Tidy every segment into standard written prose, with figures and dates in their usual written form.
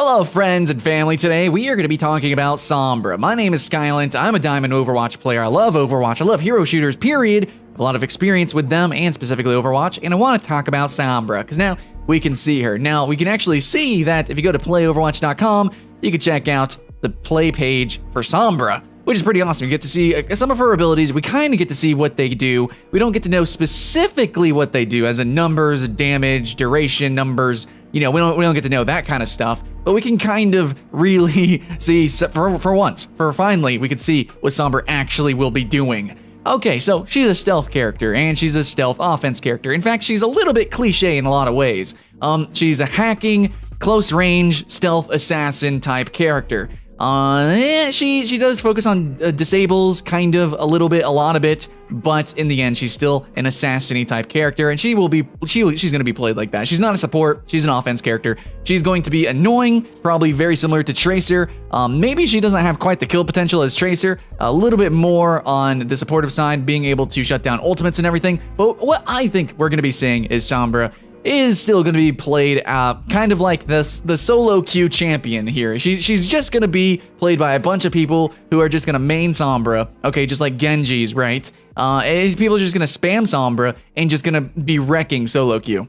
Hello friends and family, today we are going to be talking about Sombra. My name is Skylent, I'm a Diamond Overwatch player, I love Overwatch, I love hero shooters, period. A lot of experience with them and specifically Overwatch, and I want to talk about Sombra, because now we can see her. Now we can actually see that if you go to playoverwatch.com, you can check out the play page for Sombra, which is pretty awesome. You get to see some of her abilities. We kind of get to see what they do. We don't get to know specifically what they do, as in numbers, damage, duration, numbers. You know, we don't get to know that kind of stuff. But we can kind of really see, for finally, we can see what Sombra actually will be doing. Okay, so she's a stealth character, and she's a stealth offense character. In fact, she's a little bit cliche in a lot of ways. She's a hacking, close-range, stealth assassin type character. She does focus on disables, kind of, a little bit, a lot of it, but in the end, she's still an assassin-y type character, and she's going to be played like that. She's not a support, she's an offense character. She's going to be annoying, probably very similar to Tracer. Maybe she doesn't have quite the kill potential as Tracer, a little bit more on the supportive side, being able to shut down ultimates and everything, but what I think we're going to be seeing is Sombra is still going to be played kind of like the solo queue champion here. She's just going to be played by a bunch of people who are just going to main Sombra, okay, just like Genji's, right? People are just going to spam Sombra and just going to be wrecking solo queue.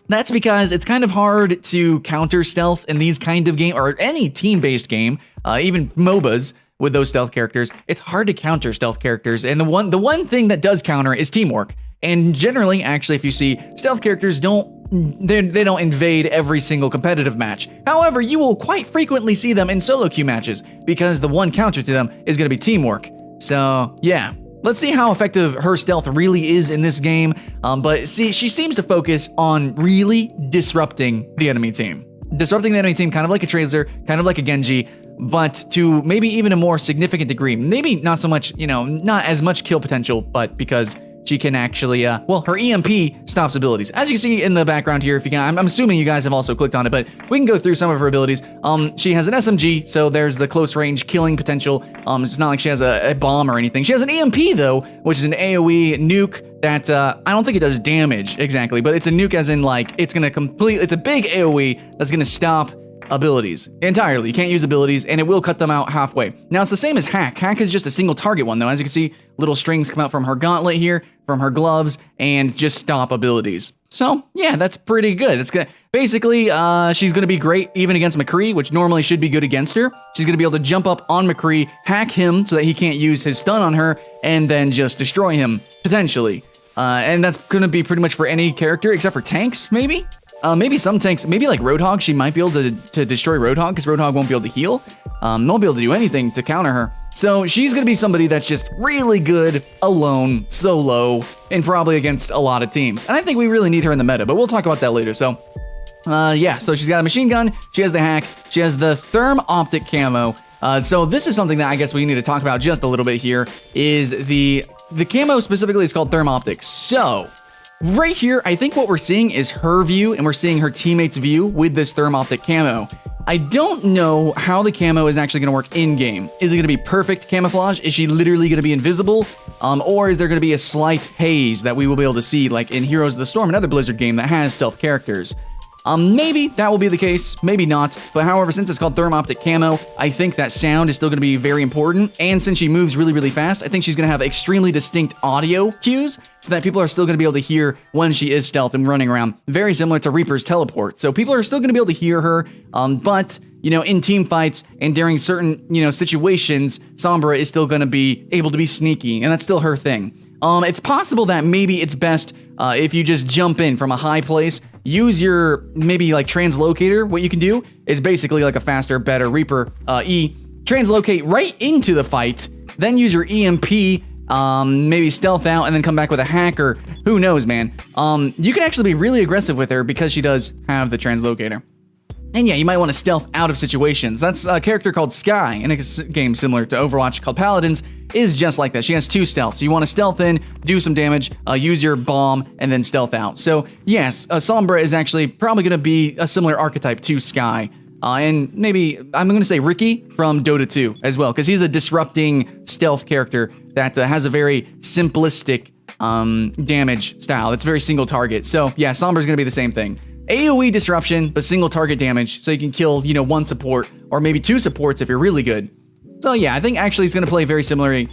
That's because it's kind of hard to counter stealth in these kind of game, or any team-based game, even MOBAs with those stealth characters. It's hard to counter stealth characters, and the one thing that does counter is teamwork. And generally, actually, if you see, stealth characters they don't invade every single competitive match. However, you will quite frequently see them in solo queue matches, because the one counter to them is going to be teamwork. So, yeah. Let's see how effective her stealth really is in this game. But see, she seems to focus on really disrupting the enemy team. Disrupting the enemy team, kind of like a Tracer, kind of like a Genji, but to maybe even a more significant degree. Maybe not so much, not as much kill potential, but because she can actually, her EMP stops abilities. As you can see in the background here, I'm assuming you guys have also clicked on it, but we can go through some of her abilities. She has an SMG, so there's the close range killing potential. It's not like she has a bomb or anything. She has an EMP though, which is an AoE nuke that, I don't think it does damage exactly, but it's a nuke as in like, it's a big AoE that's gonna stop abilities entirely. You can't use abilities, and it will cut them out halfway. Now, it's the same as Hack. Hack is just a single target one, though. As you can see, little strings come out from her gauntlet here, from her gloves, and just stop abilities. So, yeah, that's pretty good. It's good. Basically, she's going to be great even against McCree, which normally should be good against her. She's going to be able to jump up on McCree, hack him so that he can't use his stun on her, and then just destroy him, potentially. And that's going to be pretty much for any character, except for tanks, maybe? Maybe some tanks, maybe like Roadhog, she might be able to destroy Roadhog, because Roadhog won't be able to heal. Won't be able to do anything to counter her. So she's going to be somebody that's just really good alone, solo, and probably against a lot of teams. And I think we really need her in the meta, but we'll talk about that later. So, yeah, so she's got a machine gun, she has the hack, she has the Therm Optic camo. So this is something that I guess we need to talk about just a little bit here, is the camo specifically is called Therm Optic. So right here, I think what we're seeing is her view, and we're seeing her teammate's view with this Therm Optic camo. I don't know how the camo is actually going to work in-game. Is it going to be perfect camouflage? Is she literally going to be invisible? Or is there going to be a slight haze that we will be able to see, like in Heroes of the Storm, another Blizzard game that has stealth characters? Maybe that will be the case, maybe not, but however, since it's called Therm Optic Camo, I think that sound is still going to be very important, and since she moves really, really fast, I think she's going to have extremely distinct audio cues, so that people are still going to be able to hear when she is stealth and running around, very similar to Reaper's teleport. So people are still going to be able to hear her, but, in team fights and during certain, situations, Sombra is still going to be able to be sneaky, and that's still her thing. It's possible that maybe it's best if you just jump in from a high place, use your maybe like translocator. What you can do is basically like a faster, better Reaper E. Translocate right into the fight, then use your EMP, maybe stealth out, and then come back with a hacker. Who knows, man? You can actually be really aggressive with her because she does have the translocator. And yeah, you might want to stealth out of situations. That's a character called Skye in a game similar to Overwatch called Paladins, is just like that. She has 2 stealths. So you want to stealth in, do some damage, use your bomb, and then stealth out. So yes, Sombra is actually probably going to be a similar archetype to Skye. And maybe, I'm going to say Ricky from Dota 2 as well, because he's a disrupting stealth character that has a very simplistic damage style. It's very single target. So yeah, Sombra's going to be the same thing. AoE disruption, but single target damage, so you can kill, you know, one support, or maybe two supports if you're really good. So yeah, I think actually he's going to play very similarly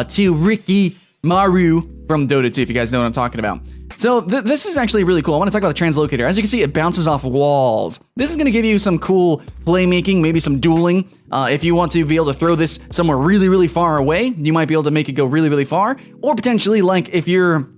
to Ricky Maru from Dota 2, if you guys know what I'm talking about. So this is actually really cool. I want to talk about the translocator. As you can see, it bounces off walls. This is going to give you some cool playmaking, maybe some dueling. If you want to be able to throw this somewhere really, really far away, you might be able to make it go really, really far. Or potentially, like, if you're,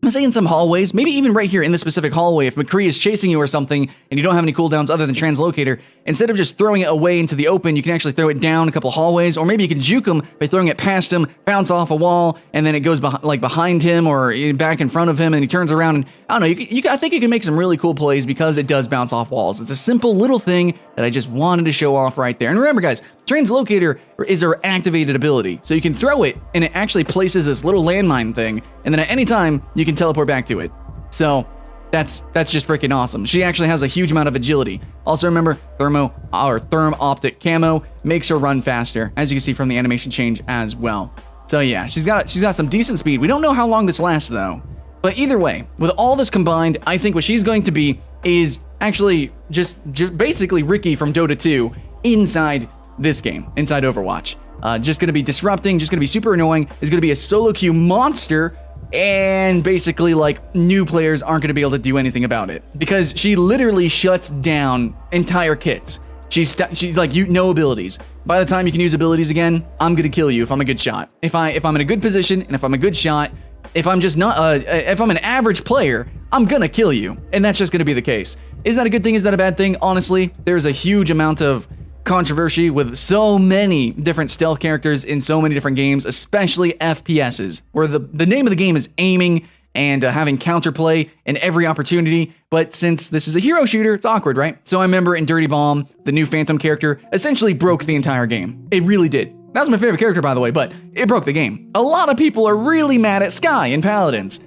let's say in some hallways, maybe even right here in this specific hallway, if McCree is chasing you or something and you don't have any cooldowns other than translocator, instead of just throwing it away into the open, you can actually throw it down a couple hallways, or maybe you can juke him by throwing it past him, bounce off a wall, and then it goes behind him or back in front of him, and he turns around, and I don't know, I think you can make some really cool plays because it does bounce off walls. It's a simple little thing that I just wanted to show off right there. And remember, guys, translocator is our activated ability, so you can throw it, and it actually places this little landmine thing, and then at any time, you can teleport back to it. So that's just freaking awesome. She actually has a huge amount of agility. Also remember, Therm Optic Camo makes her run faster, as you can see from the animation change as well. So yeah, she's got some decent speed. We don't know how long this lasts though. But either way, with all this combined, I think what she's going to be is actually just basically Ricky from Dota 2 inside this game, inside Overwatch. Just gonna be disrupting, just gonna be super annoying, is gonna be a solo queue monster, and basically, like, new players aren't going to be able to do anything about it because she literally shuts down entire kits. She's like, no abilities. By the time you can use abilities again, I'm going to kill you if I'm a good shot. If I'm in a good position and if I'm a good shot, if I'm just not if I'm an average player, I'm going to kill you, and that's just going to be the case. Is that a good thing? Is that a bad thing? Honestly, there's a huge amount of controversy with so many different stealth characters in so many different games, especially FPSs, where the name of the game is aiming and having counterplay in every opportunity. But since this is a hero shooter, it's awkward, right? So I remember in Dirty Bomb, the new Phantom character essentially broke the entire game. It really did. That was my favorite character, by the way, but it broke the game. A lot of people are really mad at Skye and Paladins.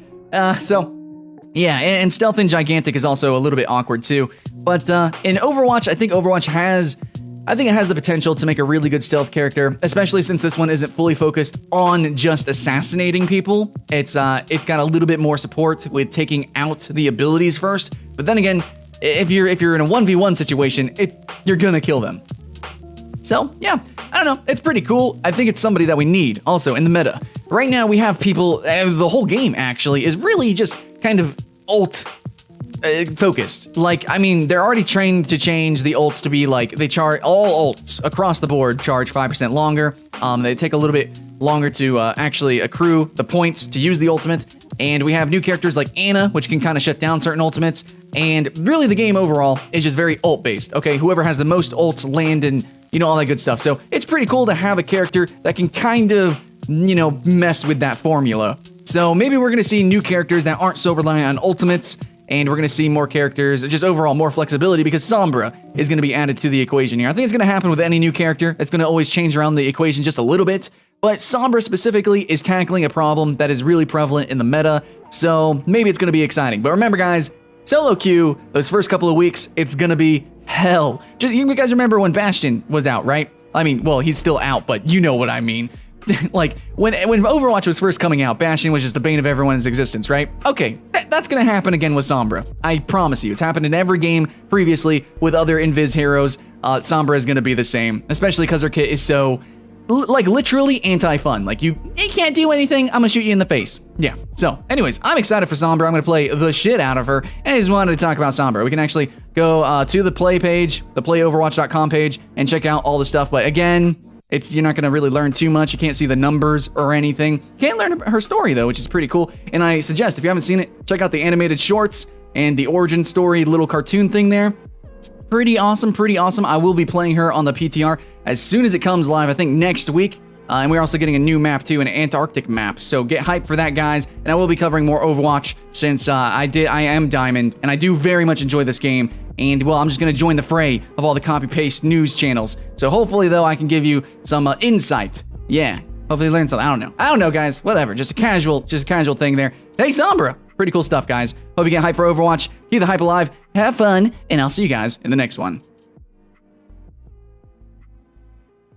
So yeah, and Stealth in Gigantic is also a little bit awkward too. But in Overwatch, I think Overwatch has the potential to make a really good stealth character, especially since this one isn't fully focused on just assassinating people. It's got a little bit more support with taking out the abilities first. But then again, if you're in a 1v1 situation, you're gonna kill them. So yeah, I don't know, it's pretty cool. I think it's somebody that we need also in the meta. Right now we have people, the whole game actually is really just kind of ult focused. Like, I mean, they're already trained to change the ults to be like, they charge, all ults across the board charge 5% longer. They take a little bit longer to actually accrue the points to use the ultimate. And we have new characters like Ana, which can kind of shut down certain ultimates. And really the game overall is just very ult based. Okay, whoever has the most ults land and, you know, all that good stuff. So it's pretty cool to have a character that can kind of, you know, mess with that formula. So maybe we're going to see new characters that aren't so reliant on ultimates, and we're going to see more characters, just overall more flexibility, because Sombra is going to be added to the equation here. I think it's going to happen with any new character. It's going to always change around the equation just a little bit, but Sombra specifically is tackling a problem that is really prevalent in the meta, so maybe it's going to be exciting. But remember, guys, solo queue, those first couple of weeks, it's going to be hell. Just, you guys remember when Bastion was out, right? I mean, well, he's still out, but you know what I mean. Like, when Overwatch was first coming out, Bastion was just the bane of everyone's existence, right? Okay, that's gonna happen again with Sombra. I promise you. It's happened in every game previously with other Invis heroes. Sombra is gonna be the same, especially because her kit is so, like, literally anti-fun. Like, you can't do anything, I'm gonna shoot you in the face. Yeah, so, anyways, I'm excited for Sombra. I'm gonna play the shit out of her, and I just wanted to talk about Sombra. We can actually go to the play page, the playoverwatch.com page, and check out all the stuff, but again, you're not going to really learn too much. You can't see the numbers or anything. You can learn her story, though, which is pretty cool. And I suggest, if you haven't seen it, check out the animated shorts and the origin story little cartoon thing there. Pretty awesome, pretty awesome. I will be playing her on the PTR as soon as it comes live, I think next week. And we're also getting a new map, too, an Antarctic map. So get hyped for that, guys. And I will be covering more Overwatch since I am Diamond, and I do very much enjoy this game. And, well, I'm just going to join the fray of all the copy-paste news channels. So hopefully, though, I can give you some insight. Yeah, hopefully learn something. I don't know, guys. Whatever. Just a casual thing there. Hey, Sombra. Pretty cool stuff, guys. Hope you get hyped for Overwatch. Keep the hype alive. Have fun. And I'll see you guys in the next one.